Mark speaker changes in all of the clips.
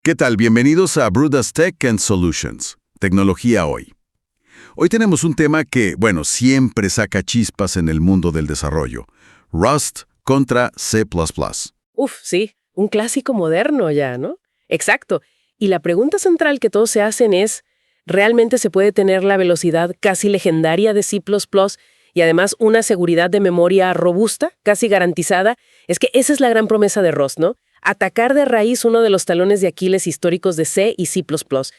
Speaker 1: ¿Qué tal? Bienvenidos a Brudas Tech and Solutions, Tecnología Hoy. Hoy tenemos un tema que, siempre saca chispas en el mundo del desarrollo. Rust contra C++.
Speaker 2: Uf, sí, un clásico moderno ya, ¿no? Exacto. Y la pregunta central que todos se hacen es, ¿realmente se puede tener la velocidad casi legendaria de C++ y además una seguridad de memoria robusta, casi garantizada? Es que esa es la gran promesa de Rust, ¿no? Atacar de raíz uno de los talones de Aquiles históricos de C y C++,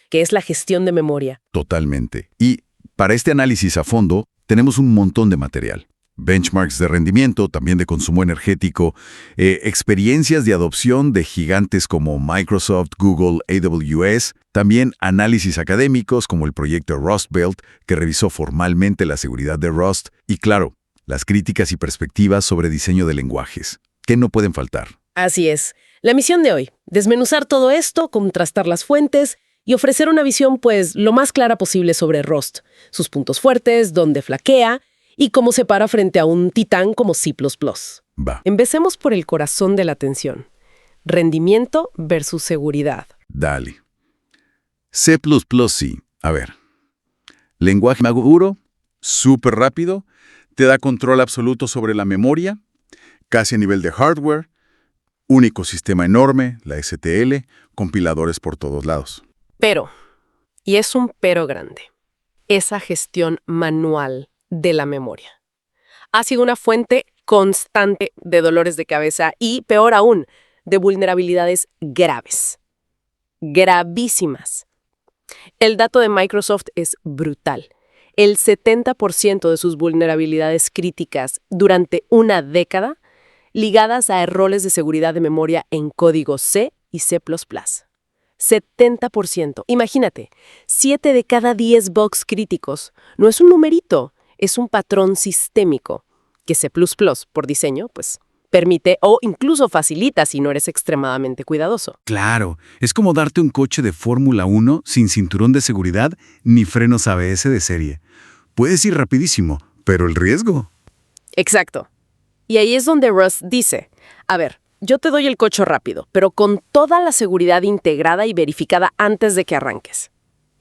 Speaker 2: que es la gestión de memoria.
Speaker 1: Totalmente. Y para este análisis a fondo, tenemos un montón de material. Benchmarks de rendimiento, también de consumo energético, experiencias de adopción de gigantes como Microsoft, Google, AWS, también análisis académicos como el proyecto Rust Belt, que revisó formalmente la seguridad de Rust, y claro, las críticas y perspectivas sobre diseño de lenguajes, que no pueden faltar.
Speaker 2: Así es. La misión de hoy, desmenuzar todo esto, contrastar las fuentes y ofrecer una visión, lo más clara posible sobre Rust, sus puntos fuertes, dónde flaquea y cómo se para frente a un titán como C++.
Speaker 1: Va.
Speaker 2: Empecemos por el corazón de la tensión. Rendimiento versus seguridad.
Speaker 1: Dale. C++ sí. A ver. Lenguaje maduro, súper rápido, te da control absoluto sobre la memoria, casi a nivel de hardware, único sistema enorme, la STL, compiladores por todos lados.
Speaker 2: Pero, y es un pero grande, esa gestión manual de la memoria ha sido una fuente constante de dolores de cabeza y, peor aún, de vulnerabilidades graves. Gravísimas. El dato de Microsoft es brutal. El 70% de sus vulnerabilidades críticas durante una década ligadas a errores de seguridad de memoria en código C y C++. 70%. Imagínate, 7 de cada 10 bugs críticos no es un numerito, es un patrón sistémico que C++, por diseño, permite o incluso facilita si no eres extremadamente cuidadoso.
Speaker 1: Claro, es como darte un coche de Fórmula 1 sin cinturón de seguridad ni frenos ABS de serie. Puedes ir rapidísimo, pero el riesgo.
Speaker 2: Exacto. Y ahí es donde Rust dice, a ver, yo te doy el coche rápido, pero con toda la seguridad integrada y verificada antes de que arranques.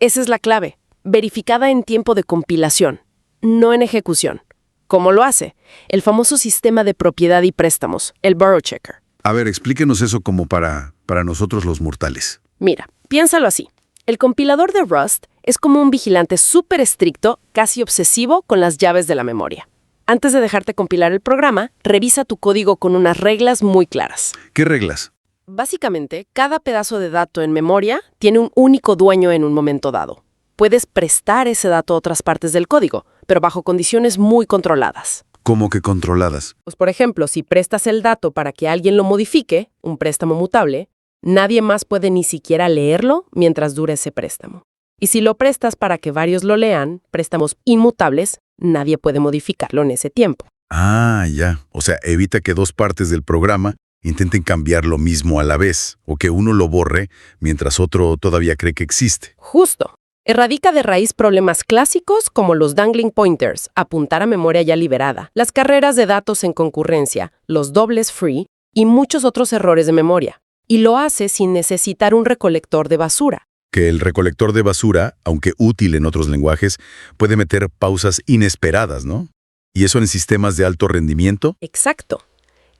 Speaker 2: Esa es la clave, verificada en tiempo de compilación, no en ejecución. ¿Cómo lo hace? El famoso sistema de propiedad y préstamos, el Borrow Checker.
Speaker 1: A ver, explíquenos eso como para nosotros los mortales.
Speaker 2: Mira, piénsalo así. El compilador de Rust es como un vigilante súper estricto, casi obsesivo con las llaves de la memoria. Antes de dejarte compilar el programa, revisa tu código con unas reglas muy claras.
Speaker 1: ¿Qué reglas?
Speaker 2: Básicamente, cada pedazo de dato en memoria tiene un único dueño en un momento dado. Puedes prestar ese dato a otras partes del código, pero bajo condiciones muy controladas.
Speaker 1: ¿Cómo que controladas?
Speaker 2: Por ejemplo, si prestas el dato para que alguien lo modifique, un préstamo mutable, nadie más puede ni siquiera leerlo mientras dure ese préstamo. Y si lo prestas para que varios lo lean, préstamos inmutables, nadie puede modificarlo en ese tiempo.
Speaker 1: Ah, ya. O sea, evita que dos partes del programa intenten cambiar lo mismo a la vez, o que uno lo borre mientras otro todavía cree que existe.
Speaker 2: Justo. Erradica de raíz problemas clásicos como los dangling pointers, apuntar a memoria ya liberada, las carreras de datos en concurrencia, los dobles free y muchos otros errores de memoria. Y lo hace sin necesitar un recolector de basura.
Speaker 1: Que el recolector de basura, aunque útil en otros lenguajes, puede meter pausas inesperadas, ¿no? ¿Y eso en sistemas de alto rendimiento?
Speaker 2: Exacto.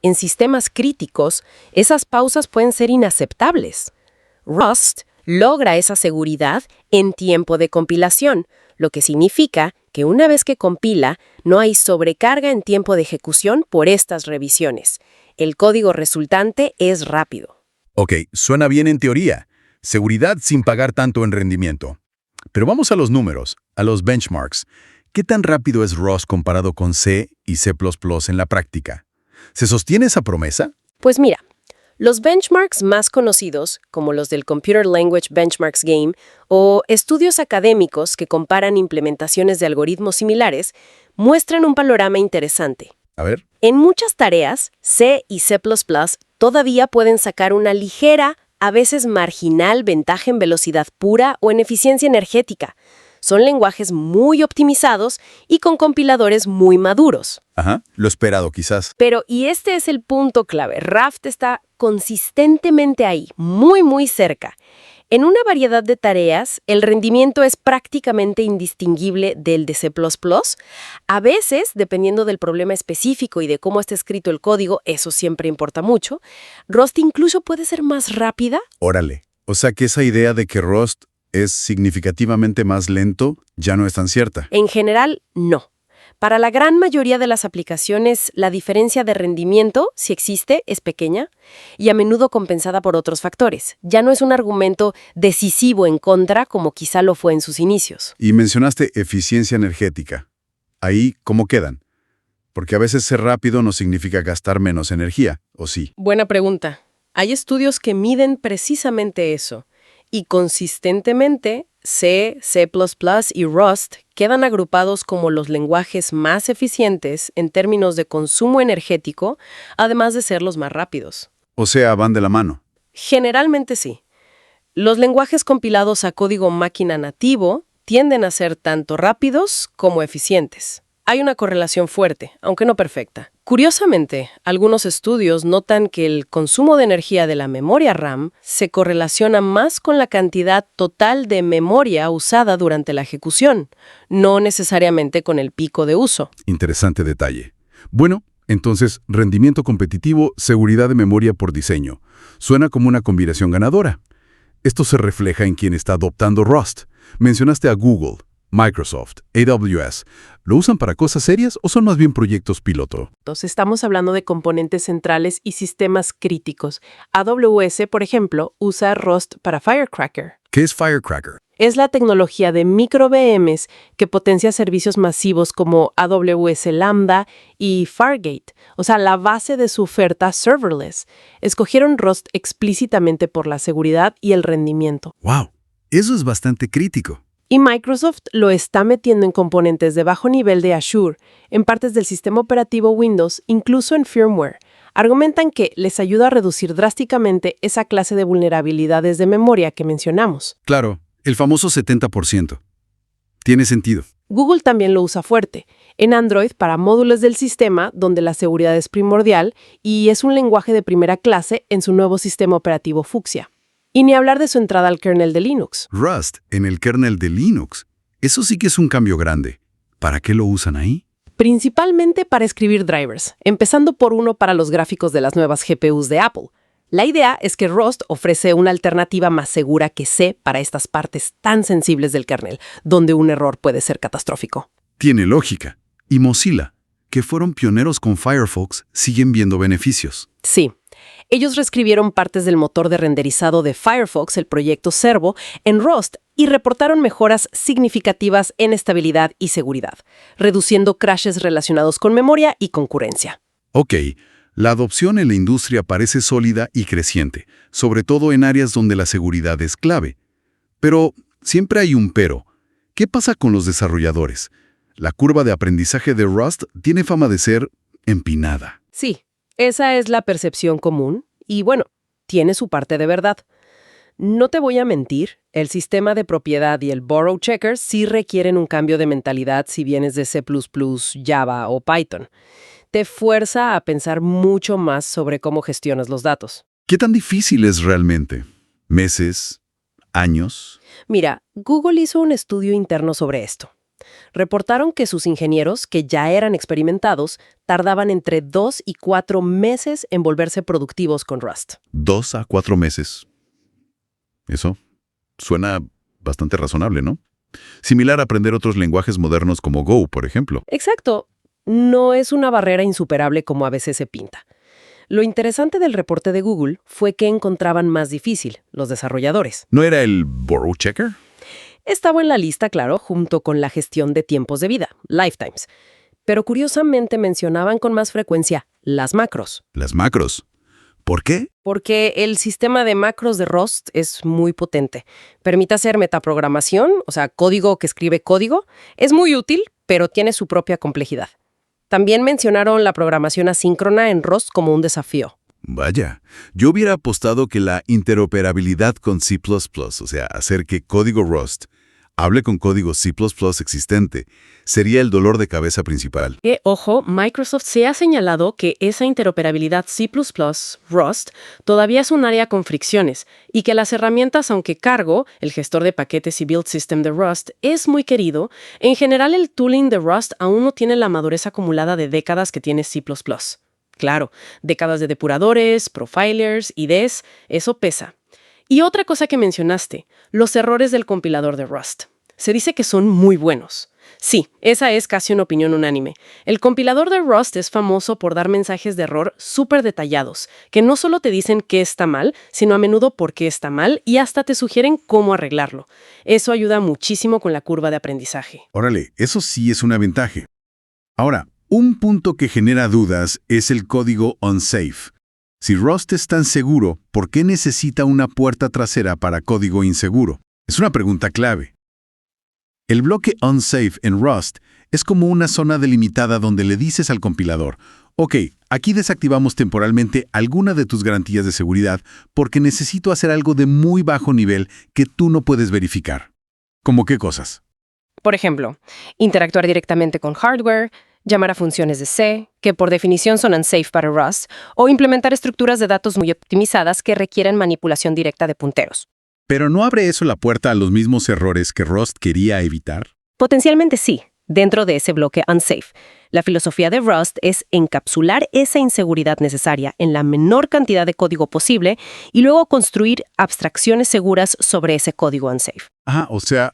Speaker 2: En sistemas críticos, esas pausas pueden ser inaceptables. Rust logra esa seguridad en tiempo de compilación, lo que significa que una vez que compila, no hay sobrecarga en tiempo de ejecución por estas revisiones. El código resultante es rápido.
Speaker 1: Ok, suena bien en teoría. Seguridad sin pagar tanto en rendimiento. Pero vamos a los números, a los benchmarks. ¿Qué tan rápido es Rust comparado con C y C++ en la práctica? ¿Se sostiene esa promesa?
Speaker 2: Pues mira, los benchmarks más conocidos, como los del Computer Language Benchmarks Game o estudios académicos que comparan implementaciones de algoritmos similares, muestran un panorama interesante.
Speaker 1: A ver.
Speaker 2: En muchas tareas, C y C++ todavía pueden sacar una ligera, a veces marginal, ventaja en velocidad pura o en eficiencia energética. Son lenguajes muy optimizados y con compiladores muy maduros.
Speaker 1: Ajá, lo esperado quizás.
Speaker 2: Pero, y este es el punto clave, Raft está consistentemente ahí, muy, muy cerca. En una variedad de tareas, el rendimiento es prácticamente indistinguible del de C++. A veces, dependiendo del problema específico y de cómo está escrito el código, eso siempre importa mucho, Rust incluso puede ser más rápida.
Speaker 1: Órale. O sea que esa idea de que Rust es significativamente más lento ya no es tan cierta.
Speaker 2: En general, no. Para la gran mayoría de las aplicaciones, la diferencia de rendimiento, si existe, es pequeña y a menudo compensada por otros factores. Ya no es un argumento decisivo en contra como quizá lo fue en sus inicios.
Speaker 1: Y mencionaste eficiencia energética. Ahí, ¿cómo quedan? Porque a veces ser rápido no significa gastar menos energía, ¿o sí?
Speaker 2: Buena pregunta. Hay estudios que miden precisamente eso. Y consistentemente, C, C++ y Rust quedan agrupados como los lenguajes más eficientes en términos de consumo energético, además de ser los más rápidos.
Speaker 1: O sea, van de la mano.
Speaker 2: Generalmente sí. Los lenguajes compilados a código máquina nativo tienden a ser tanto rápidos como eficientes. Hay una correlación fuerte, aunque no perfecta. Curiosamente, algunos estudios notan que el consumo de energía de la memoria RAM se correlaciona más con la cantidad total de memoria usada durante la ejecución, no necesariamente con el pico de uso.
Speaker 1: Interesante detalle. Bueno, entonces, rendimiento competitivo, seguridad de memoria por diseño. Suena como una combinación ganadora. Esto se refleja en quien está adoptando Rust. Mencionaste a Google, Microsoft, AWS. ¿Lo usan para cosas serias o son más bien proyectos piloto?
Speaker 2: Entonces, estamos hablando de componentes centrales y sistemas críticos. AWS, por ejemplo, usa Rust para Firecracker.
Speaker 1: ¿Qué es Firecracker?
Speaker 2: Es la tecnología de micro VMs que potencia servicios masivos como AWS Lambda y Fargate, o sea, la base de su oferta serverless. Escogieron Rust explícitamente por la seguridad y el rendimiento.
Speaker 1: ¡Wow! Eso es bastante crítico.
Speaker 2: Y Microsoft lo está metiendo en componentes de bajo nivel de Azure, en partes del sistema operativo Windows, incluso en firmware. Argumentan que les ayuda a reducir drásticamente esa clase de vulnerabilidades de memoria que mencionamos.
Speaker 1: Claro, el famoso 70%. Tiene sentido.
Speaker 2: Google también lo usa fuerte, en Android para módulos del sistema donde la seguridad es primordial y es un lenguaje de primera clase en su nuevo sistema operativo Fuchsia. Y ni hablar de su entrada al kernel de Linux.
Speaker 1: Rust en el kernel de Linux. Eso sí que es un cambio grande. ¿Para qué lo usan ahí?
Speaker 2: Principalmente para escribir drivers, empezando por uno para los gráficos de las nuevas GPUs de Apple. La idea es que Rust ofrece una alternativa más segura que C para estas partes tan sensibles del kernel, donde un error puede ser catastrófico.
Speaker 1: Tiene lógica. Y Mozilla, que fueron pioneros con Firefox, siguen viendo beneficios.
Speaker 2: Sí. Ellos reescribieron partes del motor de renderizado de Firefox, el proyecto Servo, en Rust y reportaron mejoras significativas en estabilidad y seguridad, reduciendo crashes relacionados con memoria y concurrencia.
Speaker 1: Ok, la adopción en la industria parece sólida y creciente, sobre todo en áreas donde la seguridad es clave. Pero siempre hay un pero. ¿Qué pasa con los desarrolladores? La curva de aprendizaje de Rust tiene fama de ser empinada.
Speaker 2: Sí. Esa es la percepción común y, bueno, tiene su parte de verdad. No te voy a mentir, el sistema de propiedad y el borrow checker sí requieren un cambio de mentalidad si vienes de C++, Java o Python. Te fuerza a pensar mucho más sobre cómo gestionas los datos.
Speaker 1: ¿Qué tan difícil es realmente? ¿Meses? ¿Años?
Speaker 2: Mira, Google hizo un estudio interno sobre esto. Reportaron que sus ingenieros, que ya eran experimentados, tardaban entre 2 y 4 meses en volverse productivos con Rust.
Speaker 1: 2 a 4 meses. Eso suena bastante razonable, ¿no? Similar a aprender otros lenguajes modernos como Go, por ejemplo.
Speaker 2: Exacto. No es una barrera insuperable como a veces se pinta. Lo interesante del reporte de Google fue que encontraban más difícil los desarrolladores.
Speaker 1: ¿No era el borrow checker?
Speaker 2: Estaba en la lista, claro, junto con la gestión de tiempos de vida, lifetimes. Pero curiosamente mencionaban con más frecuencia las macros.
Speaker 1: Las macros. ¿Por qué?
Speaker 2: Porque el sistema de macros de Rust es muy potente. Permite hacer metaprogramación, o sea, código que escribe código. Es muy útil, pero tiene su propia complejidad. También mencionaron la programación asíncrona en Rust como un desafío.
Speaker 1: Vaya, yo hubiera apostado que la interoperabilidad con C++, o sea, hacer que código Rust hable con código C++ existente. Sería el dolor de cabeza principal.
Speaker 2: Que, ojo, Microsoft se ha señalado que esa interoperabilidad C++, Rust, todavía es un área con fricciones y que las herramientas, aunque Cargo, el gestor de paquetes y build system de Rust, es muy querido, en general el tooling de Rust aún no tiene la madurez acumulada de décadas que tiene C++. Claro, décadas de depuradores, profilers, IDEs, eso pesa. Y otra cosa que mencionaste, los errores del compilador de Rust. Se dice que son muy buenos. Sí, esa es casi una opinión unánime. El compilador de Rust es famoso por dar mensajes de error súper detallados, que no solo te dicen qué está mal, sino a menudo por qué está mal y hasta te sugieren cómo arreglarlo. Eso ayuda muchísimo con la curva de aprendizaje.
Speaker 1: Órale, eso sí es una ventaja. Ahora, un punto que genera dudas es el código unsafe. Si Rust es tan seguro, ¿por qué necesita una puerta trasera para código inseguro? Es una pregunta clave. El bloque unsafe en Rust es como una zona delimitada donde le dices al compilador, ok, aquí desactivamos temporalmente alguna de tus garantías de seguridad porque necesito hacer algo de muy bajo nivel que tú no puedes verificar. ¿Cómo qué cosas?
Speaker 2: Por ejemplo, interactuar directamente con hardware, llamar a funciones de C, que por definición son unsafe para Rust, o implementar estructuras de datos muy optimizadas que requieren manipulación directa de punteros.
Speaker 1: ¿Pero no abre eso la puerta a los mismos errores que Rust quería evitar?
Speaker 2: Potencialmente sí, dentro de ese bloque unsafe. La filosofía de Rust es encapsular esa inseguridad necesaria en la menor cantidad de código posible y luego construir abstracciones seguras sobre ese código unsafe.
Speaker 1: O sea,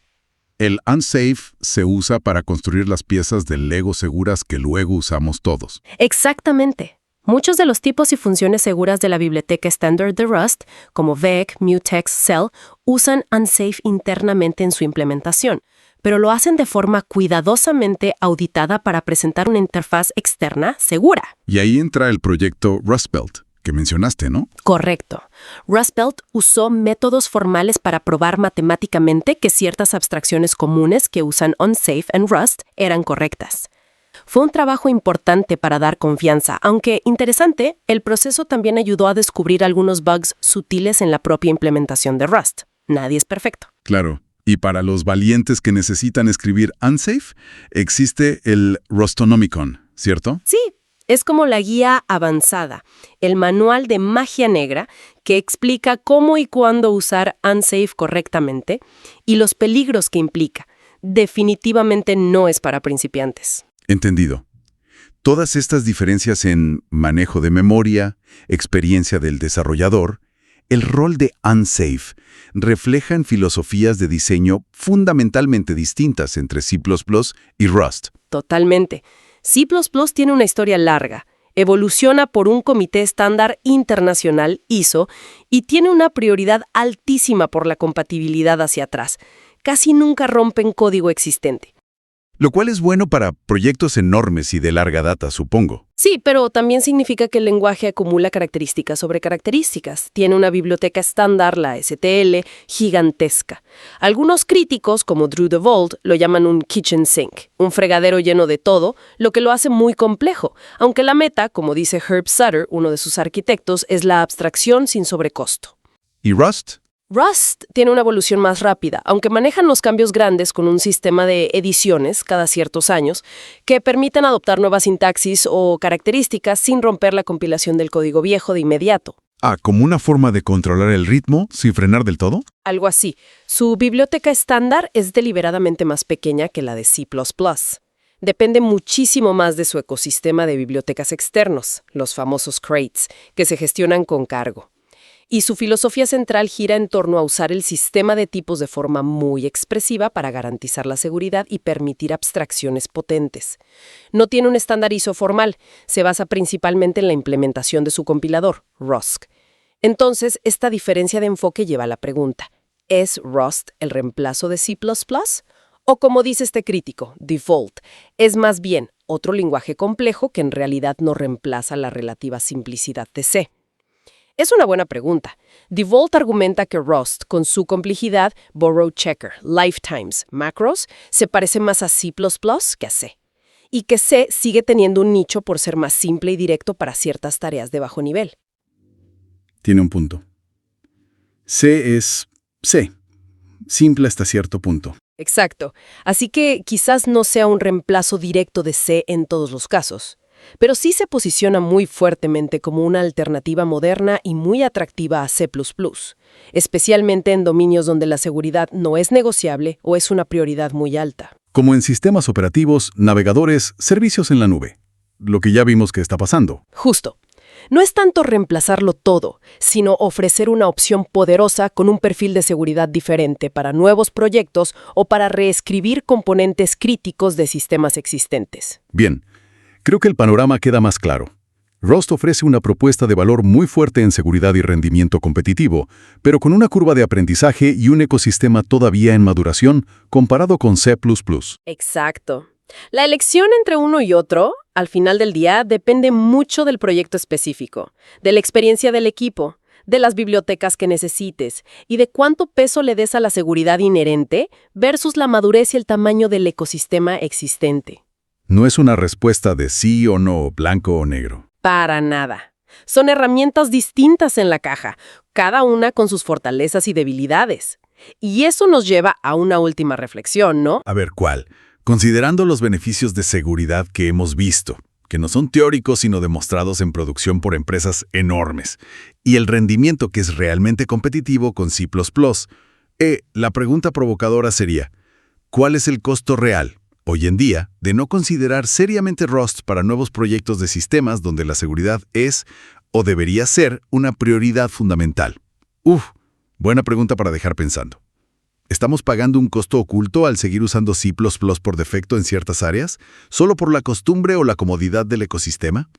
Speaker 1: el unsafe se usa para construir las piezas del Lego seguras que luego usamos todos.
Speaker 2: Exactamente. Muchos de los tipos y funciones seguras de la biblioteca estándar de Rust, como VEC, Mutex, Cell, usan unsafe internamente en su implementación, pero lo hacen de forma cuidadosamente auditada para presentar una interfaz externa segura.
Speaker 1: Y ahí entra el proyecto Rustbelt, que mencionaste, ¿no?
Speaker 2: Correcto. Rustbelt usó métodos formales para probar matemáticamente que ciertas abstracciones comunes que usan unsafe en Rust eran correctas. Fue un trabajo importante para dar confianza, aunque interesante, el proceso también ayudó a descubrir algunos bugs sutiles en la propia implementación de Rust. Nadie es perfecto.
Speaker 1: Claro. Y para los valientes que necesitan escribir unsafe, existe el Rustonomicon, ¿cierto?
Speaker 2: Sí, es como la guía avanzada, el manual de magia negra que explica cómo y cuándo usar unsafe correctamente y los peligros que implica. Definitivamente no es para principiantes.
Speaker 1: Entendido. Todas estas diferencias en manejo de memoria, experiencia del desarrollador, el rol de unsafe reflejan filosofías de diseño fundamentalmente distintas entre C++ y Rust.
Speaker 2: Totalmente. C++ tiene una historia larga, evoluciona por un comité estándar internacional ISO y tiene una prioridad altísima por la compatibilidad hacia atrás. Casi nunca rompen código existente.
Speaker 1: Lo cual es bueno para proyectos enormes y de larga data, supongo.
Speaker 2: Sí, pero también significa que el lenguaje acumula características sobre características. Tiene una biblioteca estándar, la STL, gigantesca. Algunos críticos, como Drew DeVault, lo llaman un kitchen sink, un fregadero lleno de todo, lo que lo hace muy complejo, aunque la meta, como dice Herb Sutter, uno de sus arquitectos, es la abstracción sin sobrecosto.
Speaker 1: ¿Y Rust?
Speaker 2: Rust tiene una evolución más rápida, aunque manejan los cambios grandes con un sistema de ediciones cada ciertos años que permiten adoptar nuevas sintaxis o características sin romper la compilación del código viejo de inmediato.
Speaker 1: ¿Como una forma de controlar el ritmo sin frenar del todo?
Speaker 2: Algo así. Su biblioteca estándar es deliberadamente más pequeña que la de C++. Depende muchísimo más de su ecosistema de bibliotecas externos, los famosos crates, que se gestionan con cargo. Y su filosofía central gira en torno a usar el sistema de tipos de forma muy expresiva para garantizar la seguridad y permitir abstracciones potentes. No tiene un estándar ISO formal, se basa principalmente en la implementación de su compilador, Rusk. Entonces, esta diferencia de enfoque lleva a la pregunta, ¿es Rust el reemplazo de C++? O como dice este crítico, Default, es más bien otro lenguaje complejo que en realidad no reemplaza la relativa simplicidad de C. Es una buena pregunta. DeVault argumenta que Rust, con su complejidad, borrow checker, lifetimes, macros, se parece más a C++ que a C. Y que C sigue teniendo un nicho por ser más simple y directo para ciertas tareas de bajo nivel.
Speaker 1: Tiene un punto. C es C, simple hasta cierto punto.
Speaker 2: Exacto. Así que quizás no sea un reemplazo directo de C en todos los casos, pero sí se posiciona muy fuertemente como una alternativa moderna y muy atractiva a C++, especialmente en dominios donde la seguridad no es negociable o es una prioridad muy alta.
Speaker 1: Como en sistemas operativos, navegadores, servicios en la nube. Lo que ya vimos que está pasando.
Speaker 2: Justo. No es tanto reemplazarlo todo, sino ofrecer una opción poderosa con un perfil de seguridad diferente para nuevos proyectos o para reescribir componentes críticos de sistemas existentes.
Speaker 1: Bien, creo que el panorama queda más claro. Rust ofrece una propuesta de valor muy fuerte en seguridad y rendimiento competitivo, pero con una curva de aprendizaje y un ecosistema todavía en maduración comparado con C++.
Speaker 2: Exacto. La elección entre uno y otro, al final del día, depende mucho del proyecto específico, de la experiencia del equipo, de las bibliotecas que necesites y de cuánto peso le des a la seguridad inherente versus la madurez y el tamaño del ecosistema existente.
Speaker 1: No es una respuesta de sí o no, blanco o negro.
Speaker 2: Para nada. Son herramientas distintas en la caja, cada una con sus fortalezas y debilidades. Y eso nos lleva a una última reflexión, ¿no?
Speaker 1: A ver, ¿cuál? Considerando los beneficios de seguridad que hemos visto, que no son teóricos sino demostrados en producción por empresas enormes, y el rendimiento que es realmente competitivo con C++, la pregunta provocadora sería, ¿cuál es el costo real, hoy en día, de no considerar seriamente Rust para nuevos proyectos de sistemas donde la seguridad es o debería ser una prioridad fundamental? Buena pregunta para dejar pensando. ¿Estamos pagando un costo oculto al seguir usando C++ por defecto en ciertas áreas, solo por la costumbre o la comodidad del ecosistema?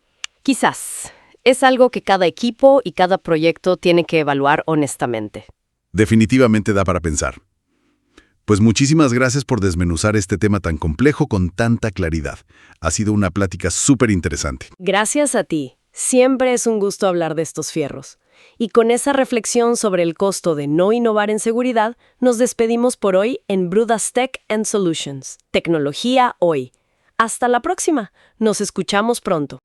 Speaker 3: Quizás. Es algo que cada equipo y cada proyecto tiene que evaluar honestamente.
Speaker 1: Definitivamente da para pensar. Pues muchísimas gracias por desmenuzar este tema tan complejo con tanta claridad. Ha sido una plática súper interesante.
Speaker 3: Gracias a ti. Siempre es un gusto hablar de estos fierros. Y con esa reflexión sobre el costo de no innovar en seguridad, nos despedimos por hoy en Brudas Tech and Solutions. Tecnología hoy. Hasta la próxima. Nos escuchamos pronto.